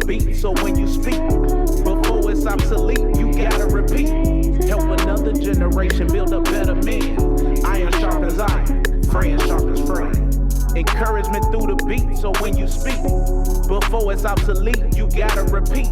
the beat, so when you speak, before it's obsolete, you gotta repeat. Help another generation build up better men. Iron sharpens iron, friend sharpens friend. Encouragement through the beat, so when you speak, before it's obsolete, you gotta repeat.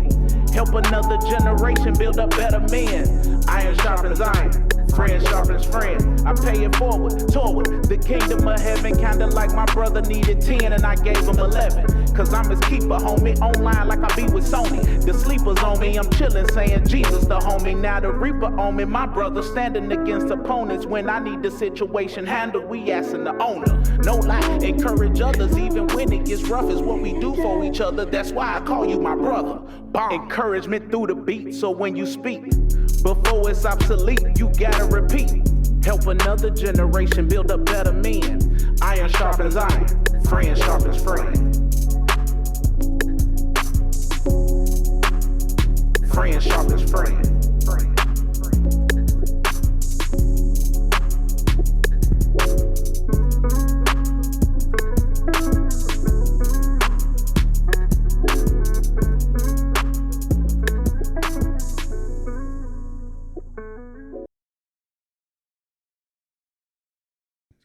Help another generation build up better men. Iron sharpens iron, friend sharpens friend. I pay it forward, toward the kingdom of heaven. Kinda like my brother needed 10 and I gave him 11. Cause I'm his keeper, homie, online like I be with Sony. The sleepers on me, I'm chillin', saying Jesus the homie. Now the reaper on me, my brother standing against opponents. When I need the situation handled, we asking the owner. No lie, encourage others even when it gets rough is what we do for each other. That's why I call you my brother. Bomb. Encouragement through the beat, so when you speak, before it's obsolete, you gotta repeat. Help another generation build up better men. Iron sharpens iron, friend sharpens friend. Friend sharpens friend.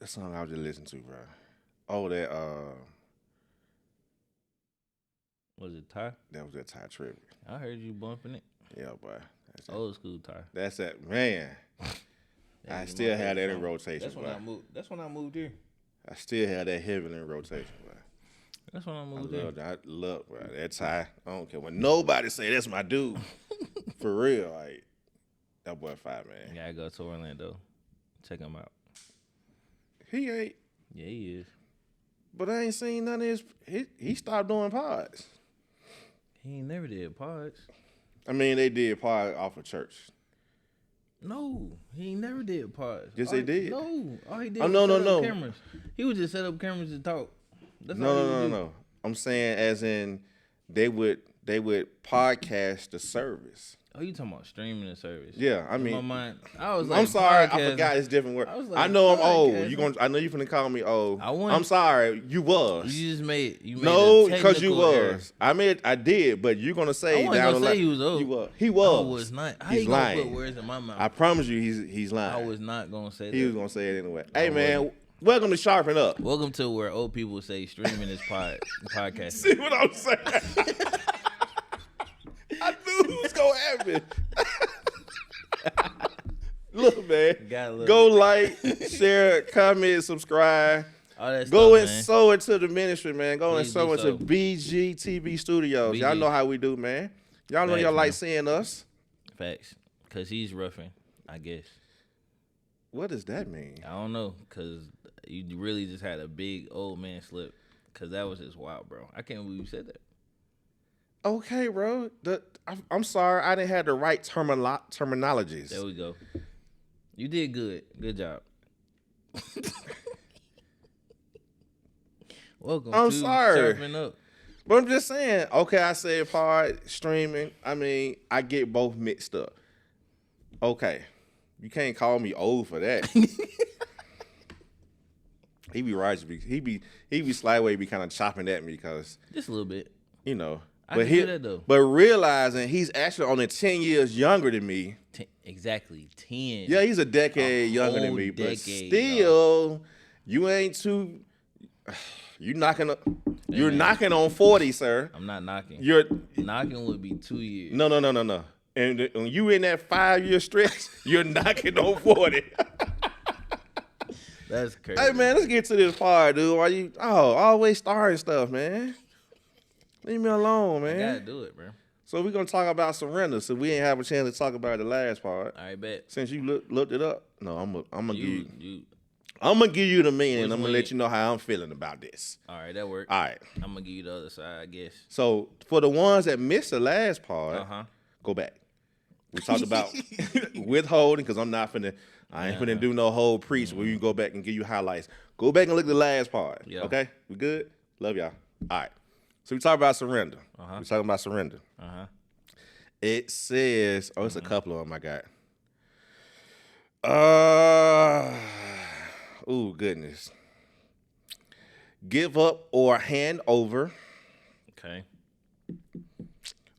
That song I was just listening to, bro. Oh, that Was it Ty? that was that Ty Trippy. I heard you bumping it. Yeah, boy. That's Old school Ty. That's that man. I still had that in rotation. That's when boy. I moved. That's when I moved here. I still had that heavily in rotation, boy. That's when I I moved here. love, bro. That Ty. I don't care what nobody say. That's my dude. For real, like that boy fire, man. Yeah, I go to Orlando. Check him out. He ain't. Yeah, he is. But I ain't seen none of his. He stopped doing pods. He ain't never did pods. I mean, they did pod off of church. No, he ain't never did pods. Yes, they did. No, all he did Oh, was no, set no, up no. cameras. He would just set up cameras to talk. That's all he would do. No. I'm saying as in they would podcast the service. Oh, you talking about streaming the service? Yeah, I In mean, my mind, I was like, I'm sorry, I podcasting. forgot it's different word. I was like, I know I'm old. podcasting. I know you finna call me old. I wasn't- I'm sorry, you was. You just made No, a because you technical error. was. I did, but you're gonna say I wasn't down gonna the say line. he was old. You was. He was. I was not. How He's you gonna lying. put words in my mouth? I promise you, he's lying. I was not gonna say He that. was gonna say it anyway. Hey I man, wasn't. welcome to Sharpen Up. Welcome to where old people say streaming is podcast. See what I'm saying? I knew it was gonna happen. Look, man. Gotta look. Go like, share, comment, subscribe. All that Go stuff, and man. sow into the ministry, man. Go and Please sow do into so. BGTV Studios. Y'all BG. know how we do, man. Y'all know Facts, y'all like man. seeing us. Facts. Cause he's roughing, I guess. What does that mean? I don't know, cause you really just had a big old man slip. Cause that was just wild, bro. I can't believe you said that. Okay, bro. I'm sorry. I didn't have the right terminologies. There we go. You did good. Good job. Welcome I'm to sorry. Sharpen Up. But I'm just saying, okay, I said pod, streaming. I mean, I get both mixed up. Okay. You can't call me old for that. He be right. He be slightly be kind of chopping at me because, Just a little bit. you know. I can do that, though. But realizing he's actually only 10 years younger than me. Exactly. 10. Yeah, he's a decade younger than whole me. But decade, still, you ain't too. You're knocking man. on 40, sir. I'm not knocking. You're Knocking would be 2 years. no. And when you in that 5-year stretch, you're knocking on 40. That's crazy. Hey man, let's get to this part, dude. Why you always starting stuff, man? Leave me alone, I man. gotta do it, bro. So we're gonna talk about surrender. So we ain't have a chance to talk about the last part. All right, bet. Since you looked it up, no, I'm gonna give You. you the meaning. Which I'm gonna one let you- you know how I'm feeling about this. All right, that worked. All right. I'm gonna give you the other side, I guess. So for the ones that missed the last part, go back. We talked about withholding because I ain't finna do no whole preach where you can go back and give you highlights. Go back and look at the last part. Yeah. Okay? We good? Love y'all. All right. So we talk about surrender. Uh-huh. We're talking about surrender. It says, it's a couple of them I got. Oh, goodness. Give up or hand over. Okay.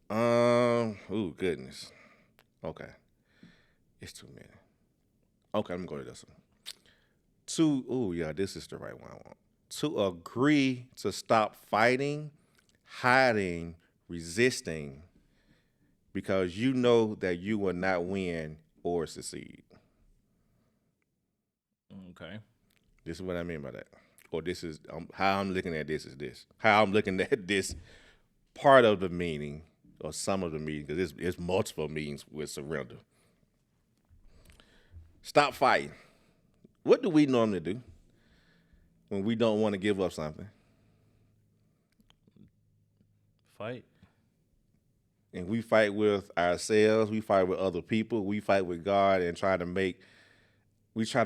Oh goodness. Okay. It's too many. Okay, I'm gonna go to this one. This is the right one I want. To agree to stop fighting, hiding, resisting, because you know that you will not win or succeed. Okay. This is what I mean by that. Or this is how I'm looking at this is this. How I'm looking at this part of the meaning or some of the meaning, because it's multiple meanings with surrender. Stop fighting. What do we normally do when we don't want to give up something? Fight. And we fight with ourselves, we fight with other people, we fight with God and try to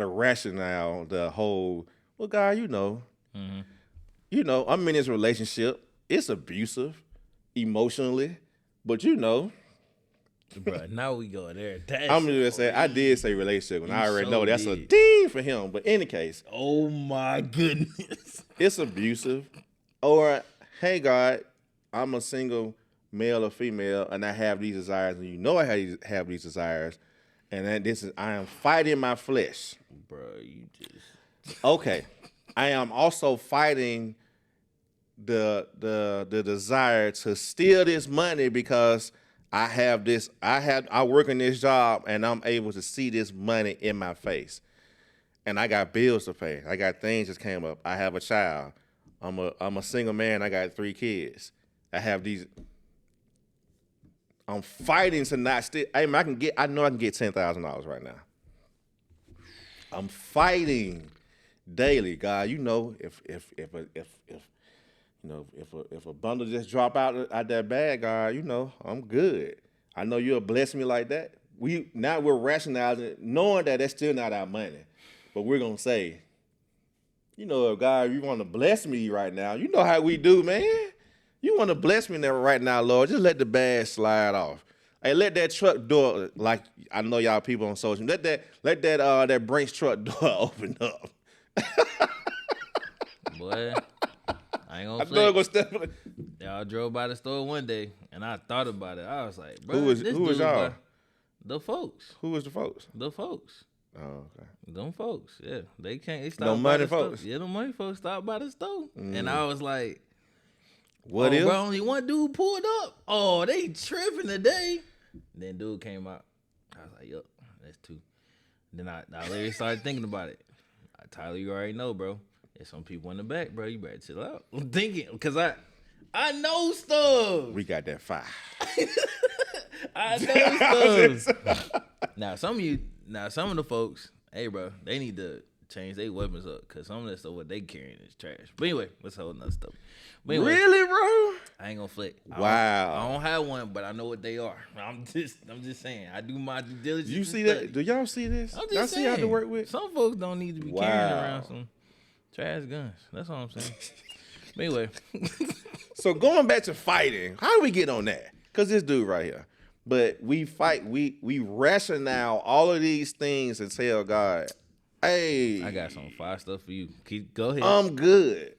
rationale the whole, well, God, Mm-hmm. I'm in this relationship. It's abusive emotionally, but Bro, now we go there. I'm gonna say I did say relationship, and You I already so know that's did. a ding for him. But in any case, Oh my goodness. it's abusive. Or, hey God, I'm a single male or female, and I have these desires, and you know I have these desires, and then I am fighting my flesh. Bro, you just Okay, I am also fighting the desire to steal this money because I work in this job and I'm able to see this money in my face. And I got bills to pay. I got things that came up. I have a child. I'm a single man. I got 3 kids. I'm fighting to not steal. I know I can get $10,000 right now. I'm fighting daily, God. If a bundle just drop out that bag, God, I'm good. I know you'll bless me like that. We're rationalizing, knowing that that's still not our money, but we're gonna say, if God, you want to bless me right now, you know how we do, man. You want to bless me right now, Lord. Just let the bag slide off. Hey, let that truck door, like I know y'all people on social, let that Brinks truck door open up. boy. I ain't I gonna know I'm flex. gonna step. Y'all drove by the store one day, and I thought about it. I was like, bro, Who was this y'all? dude, the folks. Who was the folks? The folks. Oh, okay. Them folks. Yeah. They can't. They stopped No by money the store. folks? Yeah, the money folks stopped by the store. And I was like, What if? bro, only one dude pulled up. Oh, they tripping today. Then dude came out. I was like, yup, that's 2. Then I literally started thinking about it. Tyler, you already know, bro. There's some people in the back, bro. You better chill out. I'm thinking, because I know stuff. We got that fire. I know stuff. Now, some of the folks, hey, bro, they need to change their weapons up, because some of that stuff what they carrying is trash. But anyway, let's hold another stuff. But anyway, Really, bro? I ain't gonna flick. Wow. I don't have one, but I know what they are. I'm just saying. I do my due diligence. You see and that? study. Do y'all see this? I'm Y'all just see how to saying. work with? Some folks don't need to be carrying Wow. around some trash guns. That's all I'm saying. But anyway, So going back to fighting, how do we get on that? Because this dude right here. But we fight, we rationale all of these things and tell God, hey, I got some fire stuff for you. Go ahead. I'm good.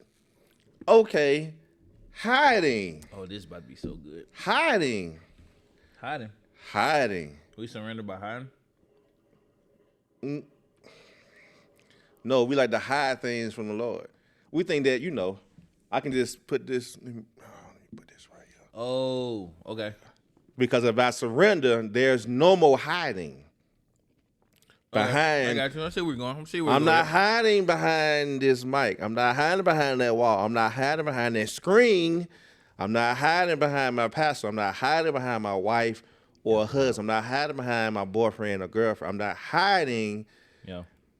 Okay. Hiding. Oh, this is about to be so good. Hiding. Hiding. We surrender by hiding. No, we like to hide things from the Lord. We think that, I can just put this, let me put this right here. Oh, okay. Because if I surrender, there's no more hiding. I got you. I see where we're going. I'm not hiding behind this mic. I'm not hiding behind that wall. I'm not hiding behind that screen. I'm not hiding behind my pastor. I'm not hiding behind my wife or husband. I'm not hiding behind my boyfriend or girlfriend. I'm not hiding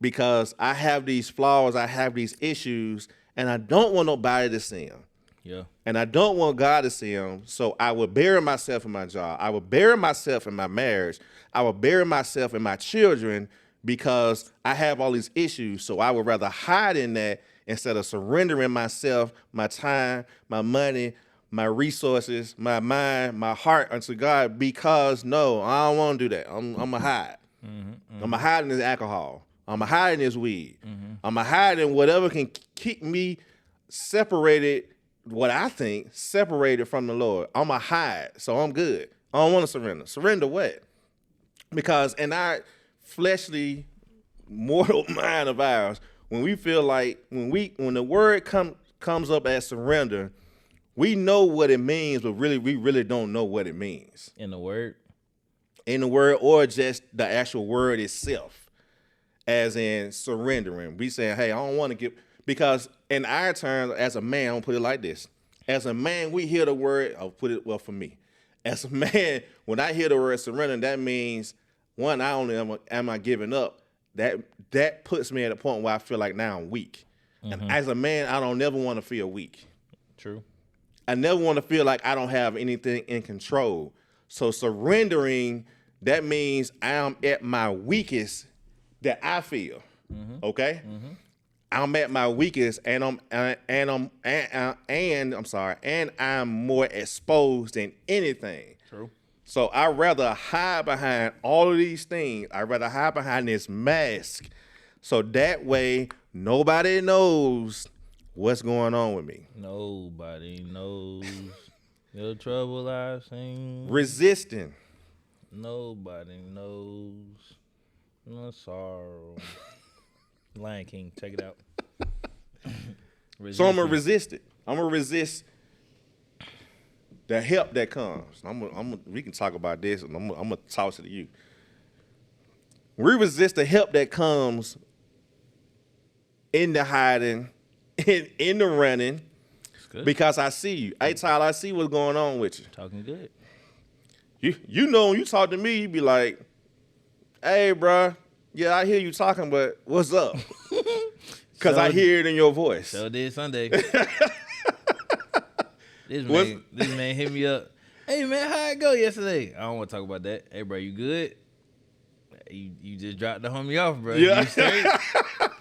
because I have these flaws. I have these issues, and I don't want nobody to see them. Yeah. And I don't want God to see them, so I will bury myself in my job. I will bury myself in my marriage. I will bury myself in my children because I have all these issues. So I would rather hide in that instead of surrendering myself, my time, my money, my resources, my mind, my heart unto God, because no, I don't want to do that. I'm going to hide. I'm going to hide in this alcohol. I'm going to hide in this weed. I'm going to hide in whatever can keep me separated what I think, separated from the Lord. I'm a hide, so I'm good. I don't want to surrender. Surrender what? Because in our fleshly, mortal mind of ours, when we feel like when the word comes up as surrender, we know what it means, but we really don't know what it means. In the word, or just the actual word itself, as in surrendering. We saying, hey, I don't want to give, because in our terms, as a man, I'm gonna put it like this. As a man, we hear the word, I'll put it well for me. As a man, when I hear the word surrender, that means, one, not only am I giving up, that puts me at a point where I feel like now I'm weak. And as a man, I don't never want to feel weak. True. I never want to feel like I don't have anything in control. So surrendering, that means I'm at my weakest that I feel. Okay? I'm at my weakest, and I'm more exposed than anything. True. So I'd rather hide behind all of these things. I'd rather hide behind this mask. So that way, nobody knows what's going on with me. Nobody knows the trouble I've seen. Resisting. Nobody knows the sorrow. Lion King, check it out. So I'm going to resist it. I'm going to resist the help that comes. We can talk about this, and I'm going to toss it to you. We resist the help that comes in the hiding, in the running, because I see you. Hey, Tyler, I see what's going on with you. Talking good. You know, when you talk to me, you be like, hey, bro, yeah, I hear you talking, but what's up? Because I hear it in your voice. So did Sunday. This man hit me up. Hey, man, how it go yesterday? I don't want to talk about that. Hey, bro, you good? You just dropped the homie off, bro. Yeah. You straight?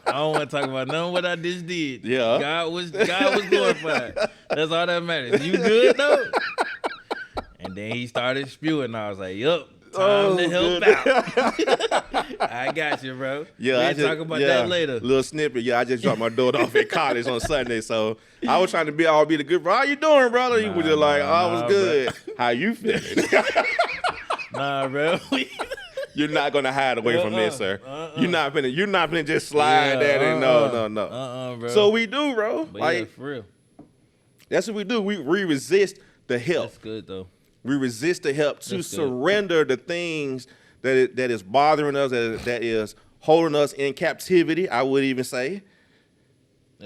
I don't want to talk about none of what I just did. Yeah. God was glorified. That's all that matters. You good, though? And then he started spewing. I was like, yup. Time to help out. I got you, bro. Yeah, we'll talk about that later. Little snippet. Yeah, I just dropped my daughter off at college on Sunday, so I was trying to be the good. Bro, how you doing, brother? You was just like, I was good. Bro. How you feeling? Nah, bro. You're not gonna hide away from this, sir. You're not gonna just slide that in. No. Bro. So we do, bro. But like, yeah, for real. That's what we do. We resist the help. That's good though. We resist the help to surrender the things that is bothering us, that is holding us in captivity, I would even say.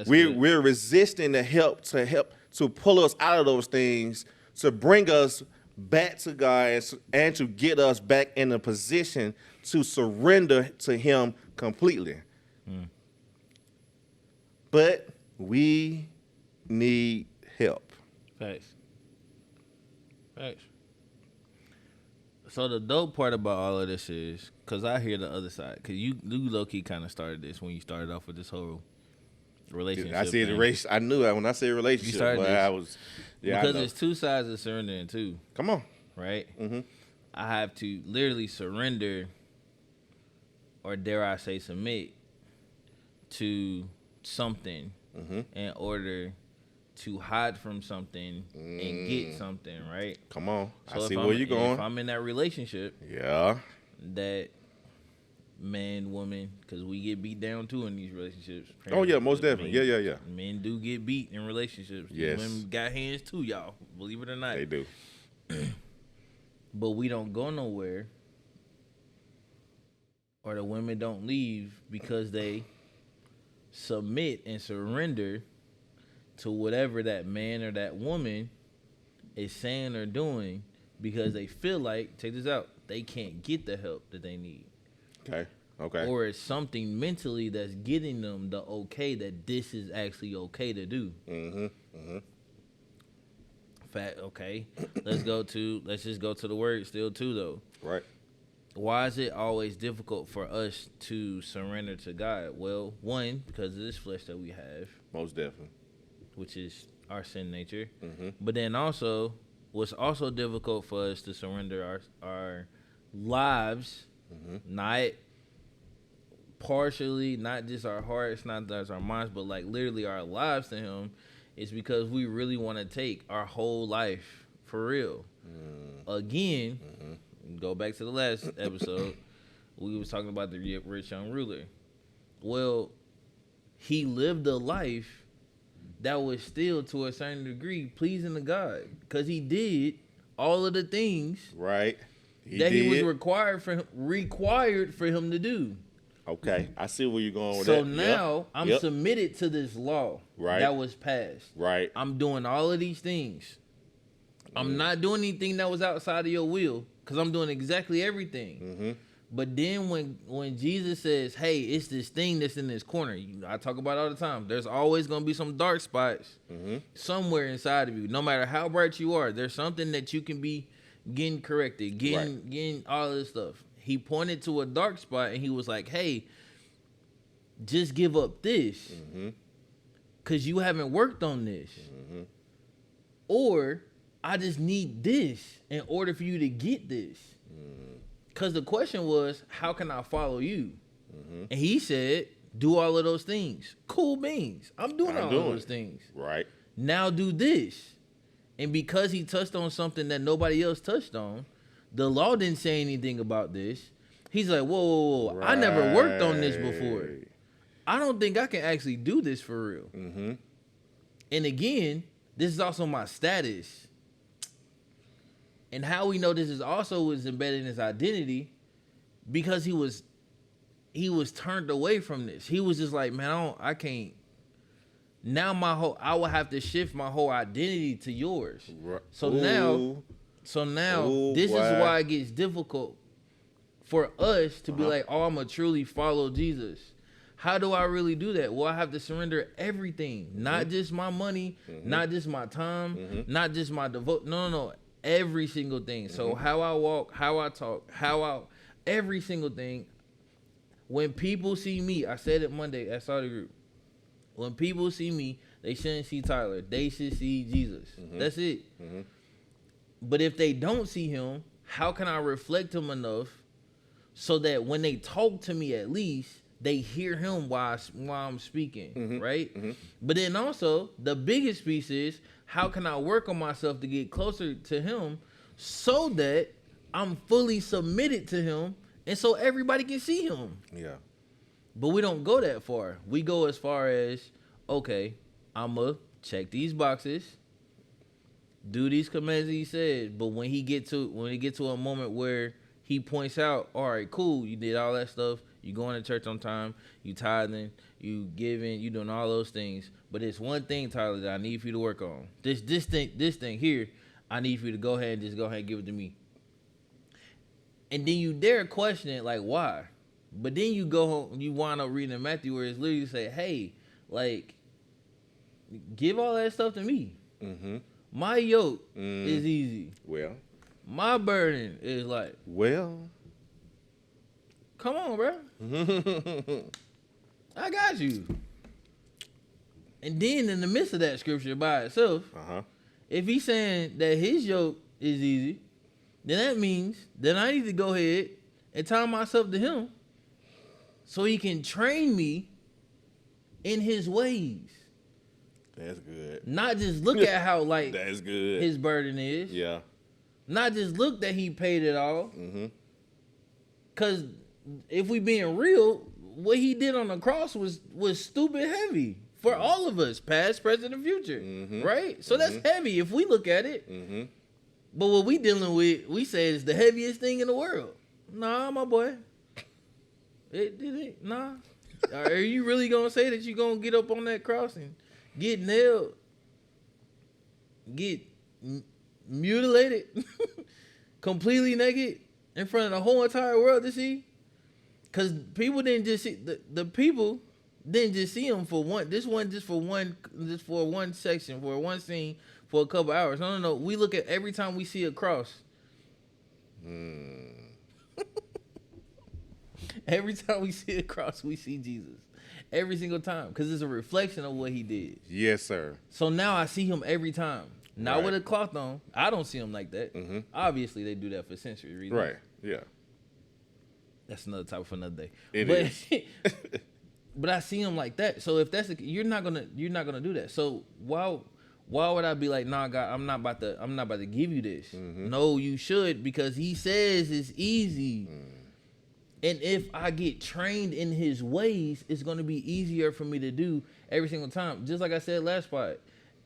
We're resisting the help to pull us out of those things, to bring us back to God, and to get us back in a position to surrender to Him completely. But we need help. Facts. So the dope part about all of this is, because I hear the other side, because you low-key kind of started this when you started off with this whole relationship. I said relationship. I knew that when I said relationship. You started this. Because there's two sides of surrendering too. Come on. Right? Mm-hmm. I have to literally surrender, or dare I say submit, to something in order to hide from something and get something, right? Come on. So I see where you're going. If I'm in that relationship, that man, woman, because we get beat down too in these relationships. Oh, yeah, most definitely. Yeah. Men do get beat in relationships. Yes. Women got hands too, y'all. Believe it or not. They do. But we don't go nowhere, or the women don't leave because they submit and surrender to whatever that man or that woman is saying or doing, because they feel like, check this out, they can't get the help that they need. Okay. Or it's something mentally that's getting them the okay that this is actually okay to do. Fact, okay. Let's just go to the word still too though. Right. Why is it always difficult for us to surrender to God? Well, one, because of this flesh that we have. Most definitely. Which is our sin nature. But then also, what's also difficult for us to surrender our lives, not partially, not just our hearts, not just our minds, but like literally our lives to Him, It's because we really want to take our whole life for real. Again, go back to the last episode. We was talking about the rich young ruler. Well, he lived a life that was still, to a certain degree, pleasing to God, because he did all of the things right he was required for him to do. Okay, I see where you're going with so that. Now I'm submitted to this law that was passed. Right. I'm doing all of these things. I'm not doing anything that was outside of your will, because I'm doing exactly everything. But then when Jesus says, hey, it's this thing that's in this corner, I talk about it all the time. There's always going to be some dark spots somewhere inside of you. No matter how bright you are, there's something that you can be getting corrected, getting all of this stuff. He pointed to a dark spot and he was like, hey, just give up this because you haven't worked on this. Or I just need this in order for you to get this. Because the question was, how can I follow you? And he said, do all of those things. Cool beans. I'm doing all of those things. Right. Now do this. And because he touched on something that nobody else touched on, the law didn't say anything about this. He's like, whoa. Right. I never worked on this before. I don't think I can actually do this for real. And again, this is also my status. And how we know this is also was embedded in his identity, because he was turned away from this. He was just like, man, I can't. Now I will have to shift my whole identity to yours. So now this is why it gets difficult for us to be like, oh, I'm gonna truly follow Jesus. How do I really do that? Well, I have to surrender everything, not just my money, not just my time, not just my devote. No. Every single thing. So how I walk, how I talk, every single thing. When people see me, I said it Monday at Saudi Group. When people see me, they shouldn't see Tyler. They should see Jesus. That's it. But if they don't see him, how can I reflect him enough so that when they talk to me, at least they hear him while I'm speaking, right? But then also, the biggest piece is, how can I work on myself to get closer to him so that I'm fully submitted to him and so everybody can see him? Yeah. But we don't go that far. We go as far as, okay, I'm going to check these boxes, do these commands he said. But when he get to a moment where he points out, all right, cool, you did all that stuff, you going to church on time, you tithing, you giving, you doing all those things. But it's one thing, Tyler, that I need for you to work on. This thing here, I need for you to go ahead and give it to me. And then you dare question it, like, why? But then you go home, you wind up reading in Matthew where it's literally say, hey, like, give all that stuff to me. My yoke is easy. Well, my burden is like, well, come on, bro. I got you. And then in the midst of that scripture by itself, if he's saying that his yoke is easy, then that means that I need to go ahead and tie myself to him so he can train me in his ways. That's good. Not just look at how like that's good his burden is. Yeah. Not just look that he paid it all. Because if we being real, what he did on the cross was stupid heavy for all of us, past, present, and future. Right? So that's heavy if we look at it. But what we dealing with, we say is the heaviest thing in the world. Nah, my boy. Nah. Are you really going to say that you're going to get up on that cross and get nailed, get mutilated, completely naked in front of the whole entire world to see? Because people didn't just see, the people didn't just see him for one, just for one section, for one scene, for a couple hours. No. We look at every time we see a cross. Every time we see a cross, we see Jesus. Every single time. Because it's a reflection of what he did. Yes, sir. So now I see him every time. Not with a cloth on. I don't see him like that. Obviously, they do that for sensory reasons. Right, yeah. That's another topic for another day. It is. But I see him like that. So if that's you're not gonna do that. So why would I be like, nah, God, I'm not about to give you this. No, you should, because he says it's easy. And if I get trained in his ways, it's gonna be easier for me to do every single time. Just like I said last part,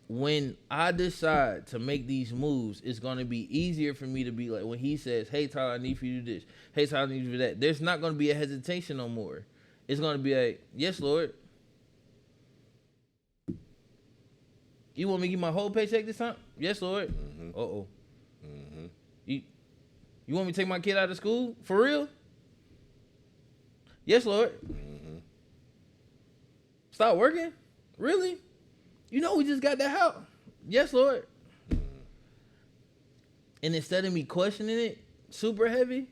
when I decide to make these moves, it's gonna be easier for me to be like, when he says, hey Tyler, I need for you to do this. Hey Tyler, I need you to do that. There's not gonna be a hesitation no more. It's going to be like, yes, Lord. You want me to give my whole paycheck this time? Yes, Lord. Uh-oh. You want me to take my kid out of school? For real? Yes, Lord. Stop working? Really? You know we just got that house. Yes, Lord. And instead of me questioning it super heavy,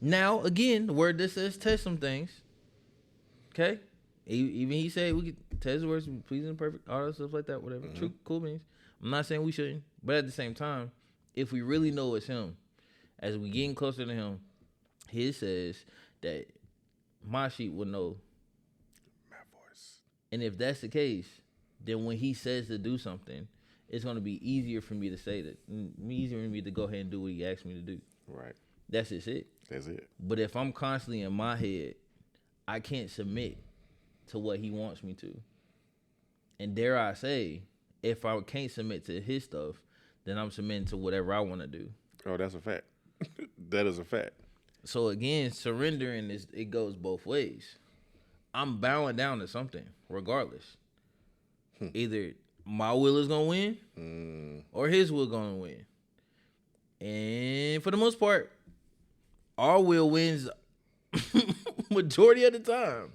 now, again, the word that says test some things. Okay, even he said we could test the words, pleasing and perfect, all that stuff like that, whatever. True, cool beans. I'm not saying we shouldn't, but at the same time, if we really know it's him, as we getting closer to him, he says that my sheep will know my voice. And if that's the case, then when he says to do something, it's going to be easier for me to say that, easier for me to go ahead and do what he asked me to do. Right. That's just it. That's it. But if I'm constantly in my head, I can't submit to what he wants me to. And dare I say, if I can't submit to his stuff, then I'm submitting to whatever I want to do. Oh, that's a fact. That is a fact. So again, surrendering it goes both ways. I'm bowing down to something, regardless. Either my will is gonna win, or his will gonna win. And for the most part, our will wins majority of the time,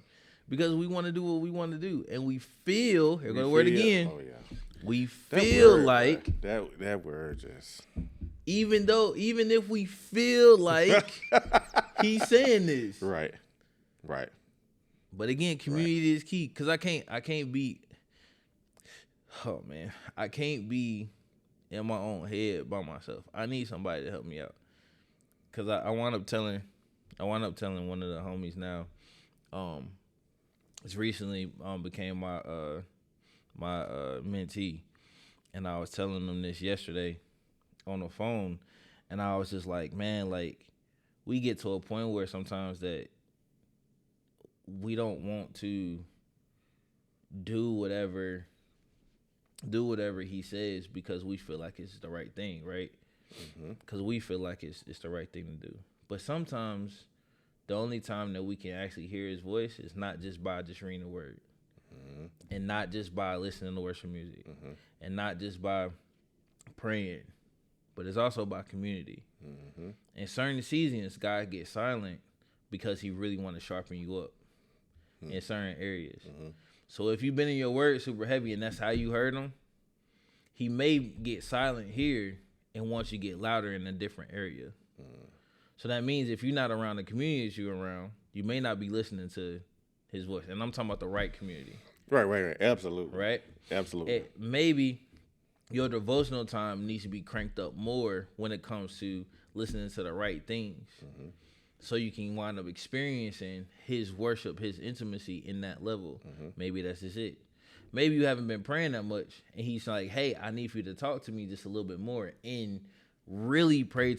because we want to do what we want to do, and we feel. Here go the word again. Oh yeah. We feel word, like that word just. Even if we feel like he's saying this, right. But again, community is key, because I can't be. Oh man, I can't be in my own head by myself. I need somebody to help me out, because I wound up telling one of the homies now. It's recently became my mentee, and I was telling them this yesterday on the phone, and I was just like, man, like, we get to a point where sometimes that we don't want to do whatever he says because we feel like it's the right thing, right? Because we feel like it's the right thing to do. But sometimes the only time that we can actually hear his voice is not just by just reading the word, and not just by listening to worship music, and not just by praying, but it's also by community. In certain seasons, God gets silent because he really want to sharpen you up in certain areas. So if you've been in your word super heavy and that's how you heard him, he may get silent here and wants you to get louder in a different area. So that means if you're not around the communities you're around, you may not be listening to his voice. And I'm talking about the right community. Right. Absolutely. Right? Absolutely. Maybe your devotional time needs to be cranked up more when it comes to listening to the right things. So you can wind up experiencing his worship, his intimacy in that level. Maybe that's just it. Maybe you haven't been praying that much, and he's like, hey, I need for you to talk to me just a little bit more and really pray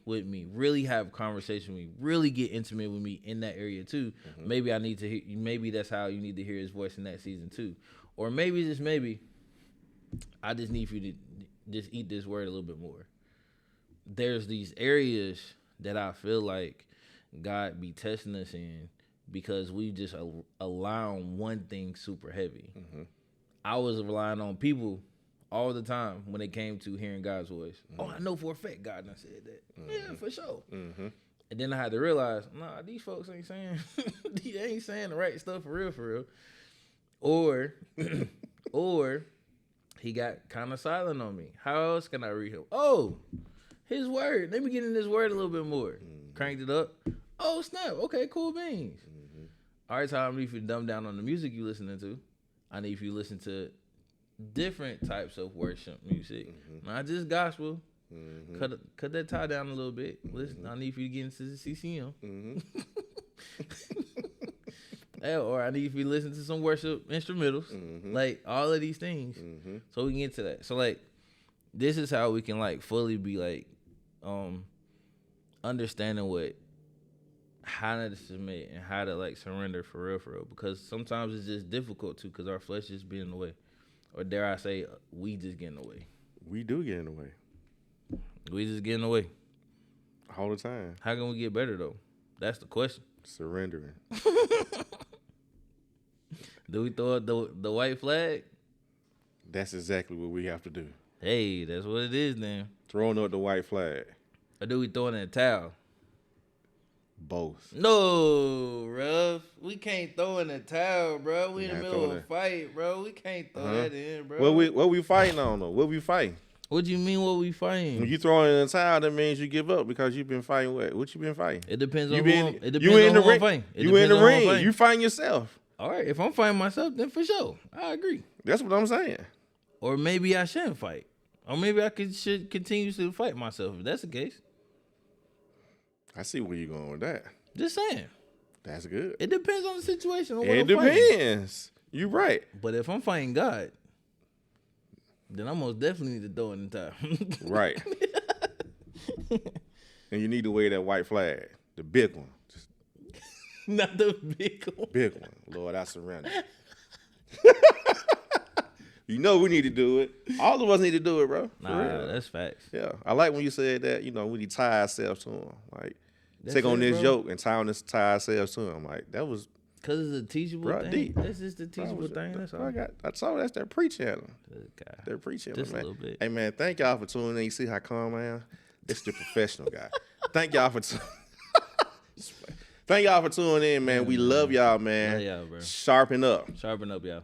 with me, really have conversation with me, really get intimate with me in that area too. Maybe I need to hear, maybe that's how you need to hear his voice in that season too. Or maybe, just maybe, I just need for you to just eat this word a little bit more. There's these areas that I feel like God be testing us in because we just allowing one thing super heavy. I was relying on people all the time when it came to hearing God's voice. Oh, I know for a fact God done said that. Yeah, for sure. And then I had to realize, nah, these folks ain't saying, they ain't saying the right stuff for real. Or he got kind of silent on me. How else can I read him? Oh, his word. Let me get in this word a little bit more. Cranked it up. Oh, snap. Okay, cool beans. All right, so I need you to dumb down on the music you listening to. I need you to listen to different types of worship music. Not just gospel. Cut that tie down a little bit. Listen, I need you to get into the CCM. or I need for you to listen to some worship instrumentals, like all of these things, so we can get to that. So like, this is how we can like fully be like, understanding how to submit and how to like surrender for real, because sometimes it's just difficult to, because our flesh just be in the way, or dare I say, we just get in the way. We do get in the way. We just get in the way all the time. How can we get better though? That's the question. Surrendering. Do we throw up the white flag? That's exactly what we have to do. Hey, that's what it is then. Throwing up the white flag. Or do we throw it in a towel? Both. No, Ruff. We can't throw in a towel, bro. We in the middle of a fight, bro. We can't throw that in, bro. What we fighting on though? What we fighting? What do you mean what we fighting? When you throw it in a towel, that means you give up because you've been fighting what you been fighting? It depends on you who been, I'm, it depends you in on the who ring. I'm fighting. You in the ring. You fighting yourself. All right, if I'm fighting myself, then for sure. I agree. That's what I'm saying. Or maybe I shouldn't fight. Or maybe I should continue to fight myself if that's the case. I see where you're going with that. Just saying. That's good. It depends on the situation. On what it I'm depends. You're right. But if I'm fighting God, then I most definitely need to throw in the towel. Right. And you need to wear that white flag, the big one. Not the big one. Big one. Lord, I surrender. You know we need to do it. All of us need to do it, bro. Nah, that's facts. Yeah. I like when you said that, we need to tie ourselves to him. Like, That's take on it, this bro. yoke and tie ourselves to him. Like, that was... Because it's a teachable Bro, thing. deep. That's just a teachable thing. That's all. I saw that's their pre-channel. God. Their pre-channel, Just a man. little bit. Hey, man, thank y'all for tuning in. You see how calm I am? It's the professional guy. Thank y'all for Thank y'all for tuning in, man. We love y'all, man. Love y'all, bro. Sharpen up. Sharpen up, y'all.